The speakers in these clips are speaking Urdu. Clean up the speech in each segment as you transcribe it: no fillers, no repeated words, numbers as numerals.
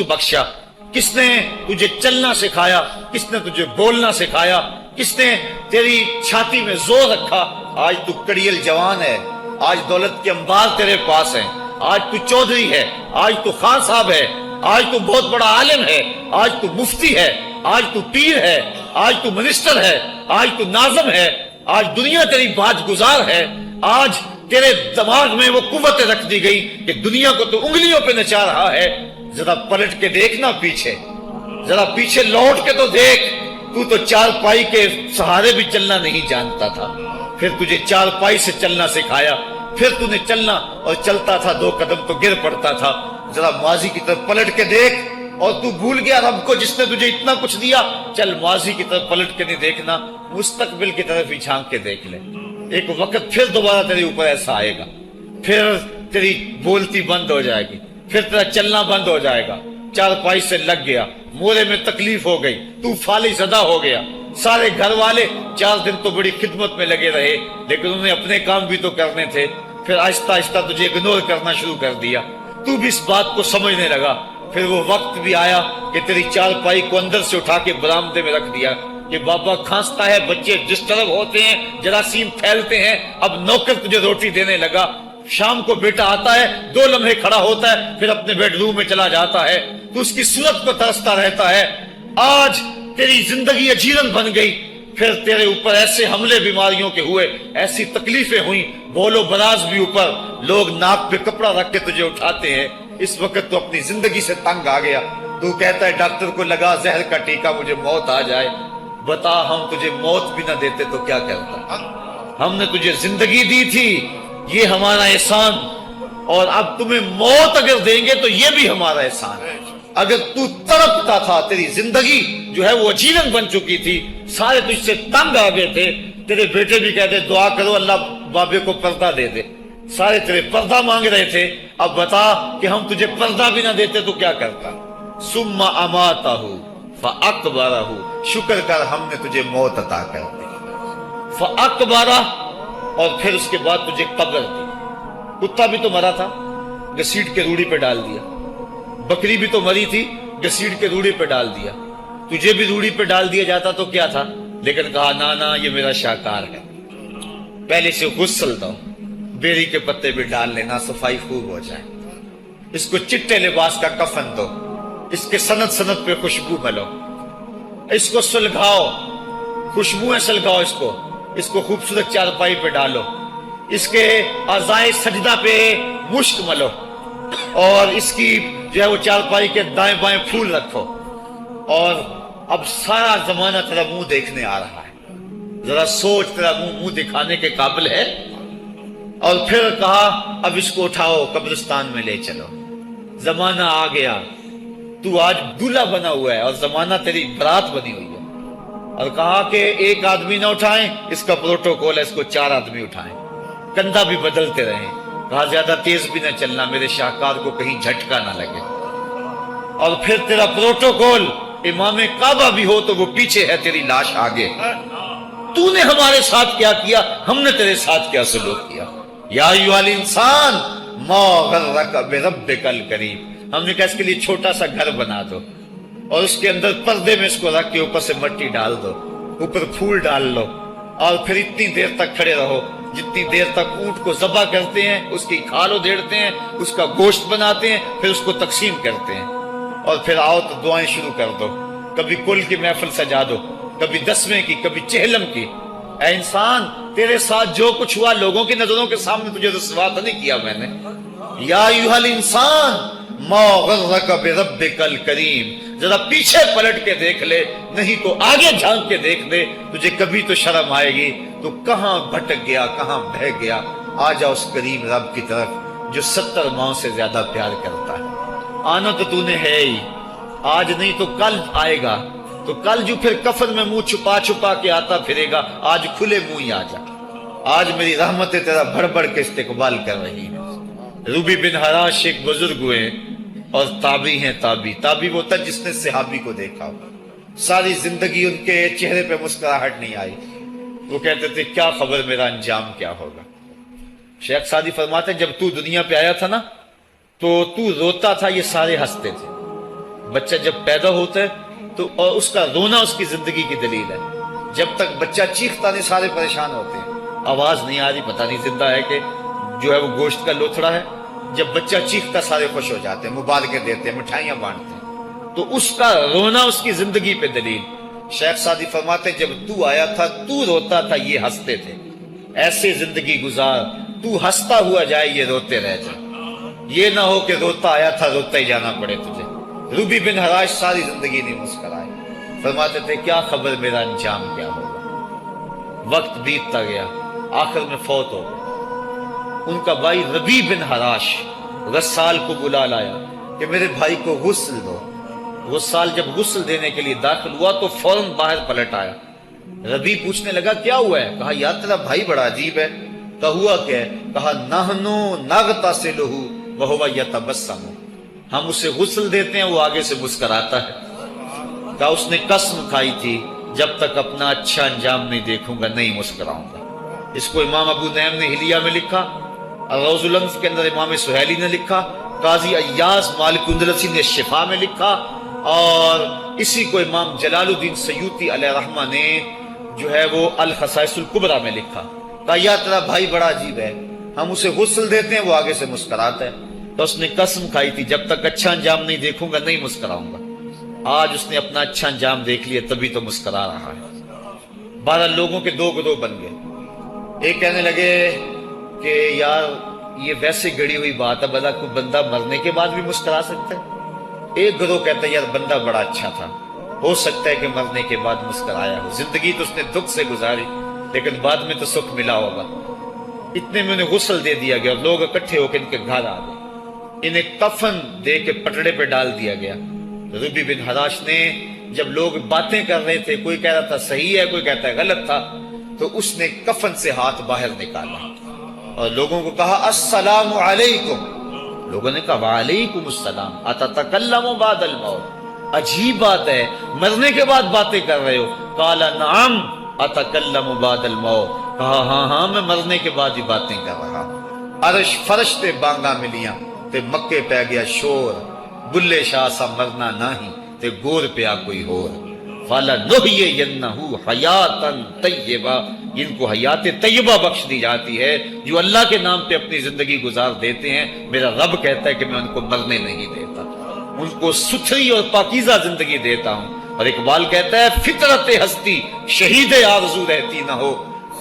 بخشا؟ کس نے تجھے چلنا سکھایا؟ کس نے تجھے بولنا سکھایا؟ کس نے تیری چھاتی میں زور رکھا؟ آج تو کڑیل جوان ہے، آج دولت کے انبار تیرے پاس ہیں، آج تو چودھری ہے، آج تو خان صاحب ہے، آج تو بہت بڑا عالم ہے، آج تو مفتی ہے، آج تو پیر ہے، آج تو منسٹر ہے، آج تو ناظم ہے، آج دنیا تیری بات گزار ہے، آج تیرے دماغ میں وہ قوت رکھ دی گئی کہ دنیا کو تو انگلیوں پہ نچا رہا ہے۔ ذرا پلٹ کے دیکھنا پیچھے، ذرا پیچھے لوٹ کے تو دیکھ، تو چار پائی کے سہارے بھی چلنا نہیں جانتا تھا، پھر تجھے چار پائی سے چلنا سکھایا، پھر تو نے چلنا اور چلتا تھا، دو قدم تو گر پڑتا تھا۔ ذرا ماضی کی طرف پلٹ کے دیکھ، اور تو بھول گیا رب کو جس نے تجھے اتنا کچھ دیا۔ چل ماضی کی طرف پلٹ کے نہیں دیکھنا، مستقبل کی طرف ہی جھانک کے دیکھ لے۔ ایک وقت پھر دوبارہ تیرے اوپر ایسا آئے گا، پھر تیری بولتی بند ہو جائے گی، پھر تیرا چلنا بند ہو جائے گا۔ چار پائی سے لگ گیا، مورے میں تکلیف ہو گئی، تو فالی زدہ ہو گیا۔ سارے گھر والے 4 دن تو بڑی خدمت میں لگے رہے، لیکن انہیں اپنے کام بھی تو کرنے تھے، پھر آہستہ آہستہ تجھے اگنور کرنا شروع کر دیا۔ تو بھی اس بات کو سمجھنے لگا۔ پھر وہ وقت بھی آیا کہ تیری چار پائی کو اندر سے اٹھا کے برآمدے میں رکھ دیا کہ بابا کھانستا ہے، بچے ڈسٹرب ہوتے ہیں، جراثیم پھیلتے ہیں، اب نوکر تجھے روٹی دینے لگا۔ شام کو بیٹا آتا ہے، 2 لمحے کھڑا ہوتا ہے، پھر اپنے بیڈ روم میں چلا جاتا ہے، تو اس کی صورت کو ترستا رہتا ہے۔ آج تیری زندگی اجیرن بن گئی، پھر تیرے اوپر ایسے حملے بیماریوں کے ہوئے، ایسی تکلیفیں ہوئیں، بول و براز بھی اوپر، لوگ ناک پہ کپڑا رکھ کے تجھے اٹھاتے ہیں۔ اس وقت تو اپنی زندگی سے تنگ آ گیا، تو کہتا ہے ڈاکٹر کو لگا زہر کا ٹیکہ، مجھے موت آ جائے۔ بتا ہم تجھے موت بھی نہ دیتے تو کیا کرتا؟ ہم نے تجھے زندگی دی تھی، یہ ہمارا احسان، اور اب تمہیں موت اگر دیں گے تو یہ بھی ہمارا احسان ہے۔ اگر تو تڑپتا تھا، تیری زندگی جو ہے وہ اجیرن بن چکی تھی، سارے تجھ سے تنگ آ گئے تھے، تیرے بیٹے بھی کہتے دعا کرو اللہ بابے کو پردہ دے دے، سارے تیرے پردہ مانگ رہے تھے، اب بتا کہ ہم تجھے پردہ بھی نہ دیتے تو کیا کرتا؟ ثم اماتہ فاقبرہ، شکر کر ہم نے تجھے موت عطا کر دی، فاقبرہ، اور پھر اس کے بعد تجھے قبر دی۔ کتا بھی تو مرا تھا، گھسیٹ کے روڑی پہ ڈال دیا، بکری بھی تو مری تھی، گھسیٹ کے روڑی پہ ڈال دیا، تجھے بھی روڑی پہ ڈال دیا جاتا تو کیا تھا؟ لیکن کہا نا یہ میرا شاہکار ہے، پہلے سے غسل دو، بیری کے پتے بھی ڈال لینا، صفائی خوب ہو جائے، اس کو چٹے لباس کا کفن دو، اس کے سند پہ خوشبو ملو، اس کو سلگھاؤ، خوشبوئیں سلگھاؤ، اس کو خوبصورت چارپائی پہ ڈالو، اس کے اعضائے سجدہ پہ مشک ملو، اور اس کی جو ہے وہ چارپائی کے دائیں بائیں پھول رکھو، اور اب سارا زمانہ تیرا منہ دیکھنے آ رہا ہے، ذرا سوچ تیرا منہ دکھانے کے قابل ہے؟ اور پھر کہا اب اس کو اٹھاؤ، قبرستان میں لے چلو، زمانہ آ گیا، تو آج دولہا بنا ہوا ہے اور زمانہ تیری برات بنی ہوئی ہے، اور کہا کہ ایک آدمی نہ اٹھائیں، اس کا پروٹوکول ہے، اس کو 4 آدمی اٹھائیں، کندھا بھی بدلتے رہیں، کہا زیادہ تیز بھی نہ چلنا، میرے شاہکار کو کہیں جھٹکا نہ لگے، اور پھر تیرا پروٹوکول، امام کعبہ بھی ہو تو وہ پیچھے ہے، تیری لاش آگے۔ تو نے ہمارے ساتھ کیا کیا، ہم نے تیرے ساتھ کیا سلوک کیا؟ یا ایھا الانسان ما غرک بربک الکریم، ہم نے کہا اس کے لیے چھوٹا سا گھر بنا دو، اور اس کے اندر پردے میں اس کو رکھ کے اوپر سے مٹی ڈال دو، اوپر پھول ڈال لو، اور پھر اتنی دیر تک کھڑے رہو جتنی دیر تک اونٹ کو ذبح کرتے ہیں، اس کی کھال ادھیڑتے ہیں، اس کا گوشت بناتے ہیں، پھر اس کو تقسیم کرتے ہیں، اور پھر آؤ تو دعائیں شروع کر دو، کبھی کل کی محفل سجا دو، کبھی 10ویں کی، کبھی چہلم کی۔ اے انسان، تیرے ساتھ جو کچھ ہوا لوگوں کی نظروں کے سامنے تجھے رسوا تو نہیں کیا میں نے؟ یا ایھا الانسان ما غرک بربک الکریم، ذرا پیچھے پلٹ کے دیکھ لے، نہیں تو آگے جھانک کے دیکھ لے، تجھے کبھی تو شرم آئے گی، تو کہاں بھٹک گیا، کہاں بہہ گیا۔ آ جا اس کریم رب کی طرف جو 70 ماؤں سے زیادہ پیار کرتا ہے۔ آنا تو نے ہے ہی، آج نہیں تو کل آئے گا، تو کل جو پھر کفن میں منہ چھپا چھپا کے آتا پھرے گا، آج کھلے منہ ہی آ جا۔ آج میری رحمتیں تیرا بڑھ بڑھ کے استقبال کر رہی ہیں۔ روبی بن حراش ایک بزرگ ہوئے اور تابعی ہیں، تابعی وہ تھا جس نے صحابی کو دیکھا ہو، ساری زندگی ان کے چہرے پہ مسکراہٹ نہیں آئی، وہ کہتے تھے کیا خبر میرا انجام کیا ہوگا۔ شیخ سعدی فرماتے ہیں جب تو دنیا پہ آیا تھا نا تو روتا تھا، یہ سارے ہنستے تھے، بچہ جب پیدا ہوتا ہے تو اور اس کا رونا اس کی زندگی کی دلیل ہے. جب تک بچہ چیختا نہیں سارے پریشان ہوتے ہیں. آواز نہیں آ رہی، پتہ نہیں زندہ ہے کہ جو ہے وہ گوشت کا لوتھڑا ہے. جب بچہ چیختا سارے خوش ہو جاتے ہیں، مبارکیں دیتے ہیں، مٹھائیاں بانٹتے ہیں. تو اس کا رونا اس کی زندگی پہ دلیل. شیخ سعدی فرماتے جب تو آیا تھا تو روتا تھا، یہ ہنستے تھے. ایسے زندگی گزار تو ہنستا ہوا جائے، یہ روتے رہ جائے. یہ نہ ہو کہ روتا آیا تھا روتا ہی جانا پڑے تجھے. ربی بن حراش ساری زندگی نہیں مسکرائے. فرماتے تھے کیا خبر میرا انجام کیا ہوگا. وقت بیتتا گیا، آخر میں فوت ہو گئے. ان کا بھائی ربی بن حراش غسال کو بلا لایا کہ میرے بھائی کو غسل دو. غسال جب غسل دینے کے لیے داخل ہوا تو فوراً باہر پلٹ آیا. ربی پوچھنے لگا کیا ہوا ہے. کہا یار تیرا بھائی بڑا عجیب ہے. کہا ہوا کیا ہے. کہا نحنو نغتسلہ وہو یتبسم، ہم اسے غسل دیتے ہیں وہ آگے سے مسکراتا ہے. کہا اس نے قسم کھائی تھی جب تک اپنا اچھا انجام نہیں دیکھوں گا نہیں مسکراؤں گا. اس کو امام ابو نعیم نے حلیہ میں لکھا، الروض الانف کے اندر امام سہیلی نے لکھا، قاضی ایاز مالک اندلسی نے شفا میں لکھا، اور اسی کو امام جلال الدین سیوطی علیہ رحمہ نے جو ہے وہ الخصائص الکبریٰ میں لکھا. کہا یا تیرا بھائی بڑا عجیب ہے، ہم اسے غسل دیتے ہیں وہ آگے سے مسکراتا ہے. تو اس نے قسم کھائی تھی جب تک اچھا انجام نہیں دیکھوں گا نہیں مسکراؤں گا. آج اس نے اپنا اچھا انجام دیکھ لیا تبھی تو مسکرا رہا ہے. 12 لوگوں کے 2 گروہ بن گئے. ایک کہنے لگے کہ یار یہ ویسے گڑی ہوئی بات ہے، بلا کوئی بندہ مرنے کے بعد بھی مسکرا سکتا ہے. ایک گروہ کہتا ہے یار بندہ بڑا اچھا تھا، ہو سکتا ہے کہ مرنے کے بعد مسکرایا ہو. زندگی تو اس نے دکھ سے گزاری لیکن بعد میں تو سکھ ملا ہوگا. اتنے میں انہیں غسل دے دیا گیا اور لوگ اکٹھے ہو کے ان کے گھر آ گئے. انہیں کفن دے کے پٹڑے پہ ڈال دیا گیا. ربی بن حراش نے جب لوگ باتیں کر رہے تھے، کوئی کہہ رہا تھا صحیح ہے، کوئی کہتا ہے غلط تھا، تو اس نے کفن سے ہاتھ باہر نکالا اور لوگوں کو کہا السلام علیکم. لوگوں نے کہا وعلیکم السلام اتتکلم بعد الموت. عجیب بات ہے، مرنے کے بعد باتیں کر رہے ہو. قال نعم اتکلم بعد الموت. کہا ہاں ہاں میں مرنے کے بعد ہی باتیں کر رہا ہوں. عرش فرش تے بانگا ملیاں تے مکے پہ گیا شور. بلے شاہ سا مرنا نہیں تے گور پیا کوئی ہور. فَلَنُحْيِيَنَّهُ حَيَاتًا طَيِّبَةً، ان کو حیات طیبہ بخش دی جاتی ہے جو اللہ کے نام پہ اپنی زندگی گزار دیتے ہیں. میرا رب کہتا ہے کہ میں ان کو مرنے نہیں دیتا، ان کو ستھری اور پاکیزہ زندگی دیتا ہوں. اور اقبال کہتا ہے فطرت ہستی شہید آرزو رہتی نہ ہو،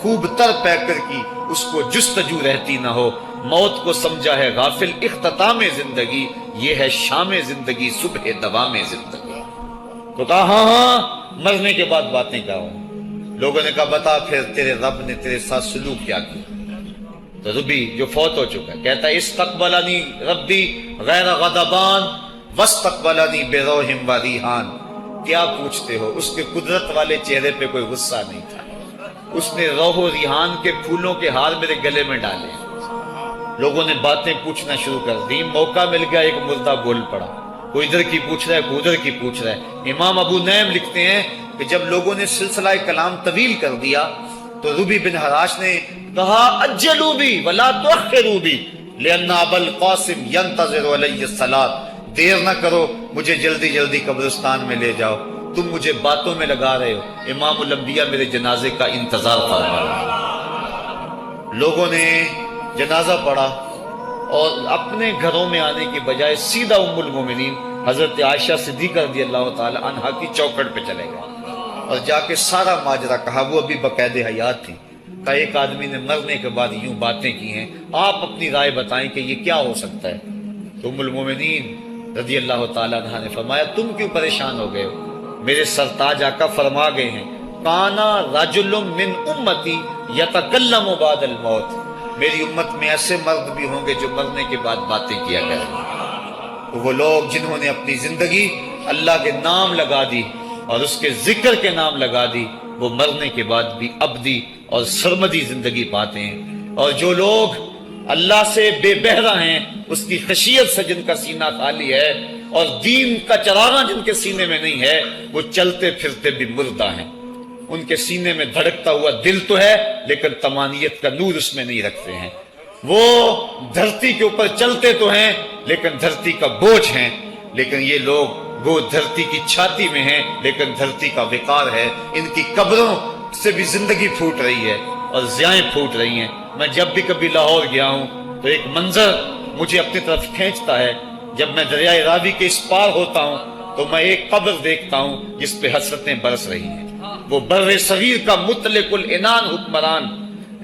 خوب تر پیکر کی اس کو جستجو رہتی نہ ہو. موت کو سمجھا ہے غافل اختتام زندگی، یہ ہے شام زندگی صبح دوام زندگی. تو کہا ہاں ہاں مرنے کے بعد باتیں کروں. لوگوں نے کہا بتا پھر تیرے رب نے تیرے ساتھ سلوک کیا کیا. تو ربی جو فوت ہو چکا ہے کہتا ہے استقبلنی ربی غیر غضبان واستقبلنی بروح و ریحان. کیا پوچھتے ہو، اس کے قدرت والے چہرے پہ کوئی غصہ نہیں تھا. اس نے روح و ریحان کے پھولوں کے ہار میرے گلے میں ڈالے. لوگوں نے باتیں پوچھنا شروع کر دی. موقع مل گیا ایک مردہ بول پڑا، کوئی ادھر کی پوچھ رہا ہے کوئی ادھر کی پوچھ رہا ہے. امام ابو نعیم لکھتے ہیں کہ جب لوگوں نے سلسلہ کلام طویل کر دیا تو ربی بن حراش نے کہا اجلوا بی ولا تؤخروا بی لان ابا القاسم ينتظر علی الصلاۃ. دیر نہ کرو، مجھے جلدی جلدی قبرستان میں لے جاؤ، تم مجھے باتوں میں لگا رہے ہو. امام الانبیاء میرے جنازے کا انتظار فرما رہے ہیں. لوگوں نے جنازہ پڑھا اور اپنے گھروں میں آنے کی بجائے سیدھا ام المومنین حضرت عائشہ صدیقہ رضی اللہ تعالی عنہا کی چوکھٹ پہ چلے گئے اور جا کے سارا ماجرا کہا. وہ ابھی باقاعدہ حیات تھی. کہا ایک آدمی نے مرنے کے بعد یوں باتیں کی ہیں، آپ اپنی رائے بتائیں کہ یہ کیا ہو سکتا ہے. تو ام المومنین رضی اللہ تعالی عنہا نے فرمایا تم کیوں پریشان ہو گئے ہو، میرے سرتاج آقا فرما گئے ہیں کانا رجل من امتی یتکلم بعد الموت. میری امت میں ایسے مرد بھی ہوں گے جو مرنے کے بعد باتیں کیا کریں. وہ لوگ جنہوں نے اپنی زندگی اللہ کے نام لگا دی اور اس کے ذکر کے نام لگا دی، وہ مرنے کے بعد بھی ابدی اور سرمدی زندگی پاتے ہیں. اور جو لوگ اللہ سے بے بہرہ ہیں، اس کی خشیت سے جن کا سینہ خالی ہے اور دین کا چراغاں جن کے سینے میں نہیں ہے، وہ چلتے پھرتے بھی مردہ ہیں. ان کے سینے میں دھڑکتا ہوا دل تو ہے لیکن تمانیت کا نور اس میں نہیں رکھتے ہیں. وہ دھرتی کے اوپر چلتے تو ہیں لیکن دھرتی کا بوجھ ہیں. لیکن یہ لوگ وہ دھرتی کی چھاتی میں ہیں لیکن دھرتی کا وقار ہے. ان کی قبروں سے بھی زندگی پھوٹ رہی ہے اور ضیائیں پھوٹ رہی ہیں. میں جب بھی کبھی لاہور گیا ہوں تو ایک منظر مجھے اپنی طرف کھینچتا ہے. جب میں دریائے راوی کے اس پار ہوتا ہوں تو میں ایک قبر دیکھتا ہوں جس پہ حسرتیں برس رہی ہیں. وہ بر صغیر کا مطلق العنان حکمران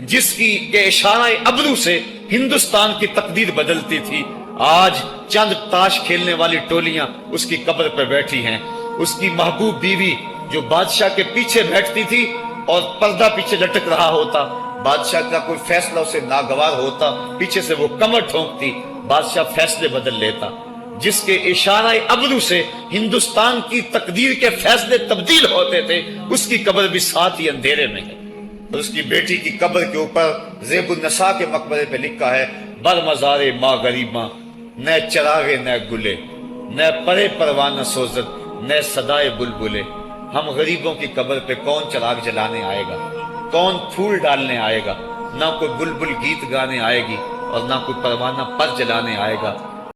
جس کی کے اشارہ ابرو سے ہندوستان کی تقدیر بدلتی تھی، آج چند تاش کھیلنے والی ٹولیاں اس کی قبر پر بیٹھی ہیں. اس کی محبوب بیوی جو بادشاہ کے پیچھے بیٹھتی تھی اور پردہ پیچھے لٹک رہا ہوتا، بادشاہ کا کوئی فیصلہ اسے ناگوار ہوتا، پیچھے سے وہ کمر ٹھونکتی، بادشاہ فیصلے بدل لیتا. جس کے اشارہ ابرو سے ہندوستان کی تقدیر کے فیصلے تبدیل ہوتے تھے، اس کی قبر بھی ساتھ ہی اندھیرے میں ہے. اور اس کی بیٹی کی قبر کے اوپر زیب النساء کے مقبرے پہ لکھا ہے: بر مزار ماں غریباں، نہ چراغے نہ گلے، نہ پرے پروانہ سوزت، نہ صدائے بلبلے. ہم غریبوں کی قبر پہ کون چراغ جلانے آئے گا، کون پھول ڈالنے آئے گا؟ نہ کوئی بلبل گیت گانے آئے گی اور نہ کوئی پروانہ پر جلانے آئے گا.